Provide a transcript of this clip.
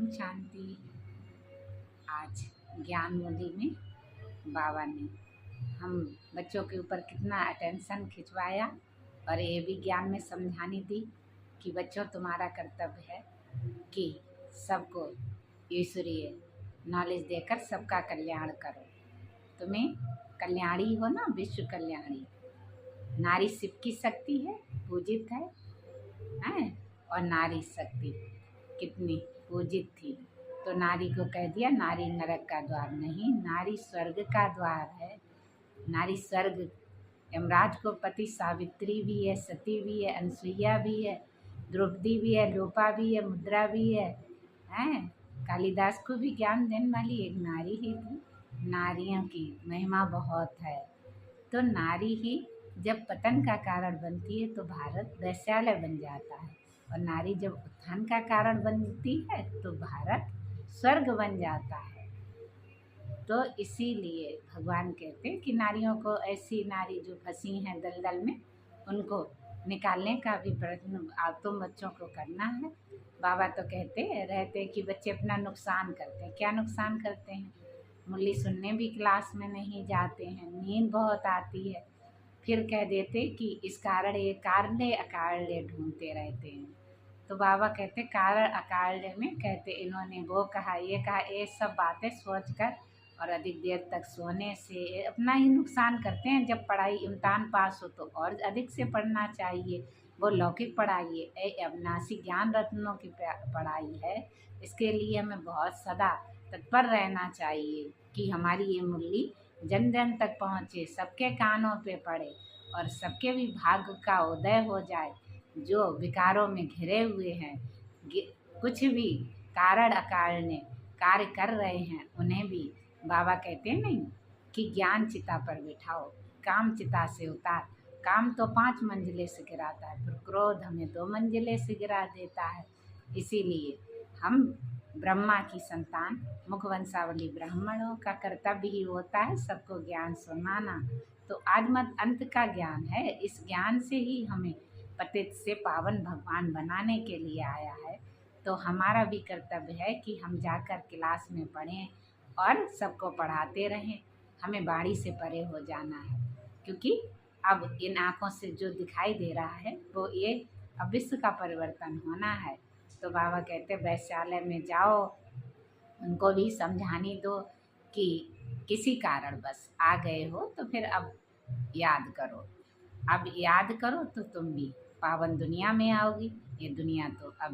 ओम शांति। आज ज्ञान मुरली में बाबा ने हम बच्चों के ऊपर कितना अटेंशन खिंचवाया और ये भी ज्ञान में समझानी दी कि बच्चों तुम्हारा कर्तव्य है कि सबको ईश्वरीय नॉलेज देकर सबका कल्याण करो। तुम्हें कल्याणी हो ना, विश्व कल्याणी। नारी शिव की शक्ति है, पूजित है, और नारी शक्ति कितनी पूजित थी। तो नारी को कह दिया नारी नरक का द्वार नहीं, नारी स्वर्ग का द्वार है। नारी स्वर्ग, यमराज को पति सावित्री भी है, सती भी है, अनसुईया भी है, द्रौपदी भी है, लोपा भी है, मुद्रा भी है। कालिदास को भी ज्ञान देने वाली एक नारी ही थी। नारियों की महिमा बहुत है। तो नारी ही जब पतन का कारण बनती है तो भारत वैश्यालय बन जाता है, और नारी जब उत्थान का कारण बनती है तो भारत स्वर्ग बन जाता है। तो इसीलिए भगवान कहते हैं कि नारियों को, ऐसी नारी जो फंसी हैं दलदल में, उनको निकालने का भी प्रयत्न आप तुम बच्चों को करना है। बाबा तो कहते रहते कि बच्चे अपना नुकसान करते हैं। क्या नुकसान करते हैं? मुरली सुनने भी क्लास में नहीं जाते हैं, नींद बहुत आती है, फिर कह देते कि इस कारण ये कारणे अकारणे ढूंढते रहते हैं। तो बाबा कहते कारण अकारणे में कहते इन्होंने वो कहा, ये सब बातें सोचकर और अधिक देर तक सोने से अपना ही नुकसान करते हैं। जब पढ़ाई इम्तिहान पास हो तो और अधिक से पढ़ना चाहिए। वो लौकिक पढ़ाई है, अविनाशी ज्ञान रत्नों की पढ़ाई है। इसके लिए हमें बहुत सदा तत्पर रहना चाहिए कि हमारी ये मुरली जन जन तक पहुँचे, सबके कानों पे पड़े और सबके भी भाग्य का उदय हो जाए। जो विकारों में घिरे हुए हैं, कुछ भी कारण अकारण कार्य कर रहे हैं, उन्हें भी बाबा कहते नहीं कि ज्ञान चिता पर बिठाओ, काम चिता से उतार। काम तो 5 मंजिले से गिराता है, फिर क्रोध हमें 2 मंजिले से गिरा देता है। इसीलिए हम ब्रह्मा की संतान, मुखवंशावली ब्राह्मणों का कर्तव्य ही होता है सबको ज्ञान सुनाना। तो आजमत अंत का ज्ञान है। इस ज्ञान से ही हमें पतित से पावन भगवान बनाने के लिए आया है। तो हमारा भी कर्तव्य है कि हम जाकर क्लास में पढ़ें और सबको पढ़ाते रहें। हमें बाड़ी से परे हो जाना है, क्योंकि अब इन आँखों से जो दिखाई दे रहा है वो ये अब विश्व का परिवर्तन होना है। तो बाबा कहते वैश्यालय में जाओ, उनको भी समझाने दो कि किसी कारण बस आ गए हो तो फिर अब याद करो। अब याद करो तो तुम भी पावन दुनिया में आओगी। ये दुनिया तो अब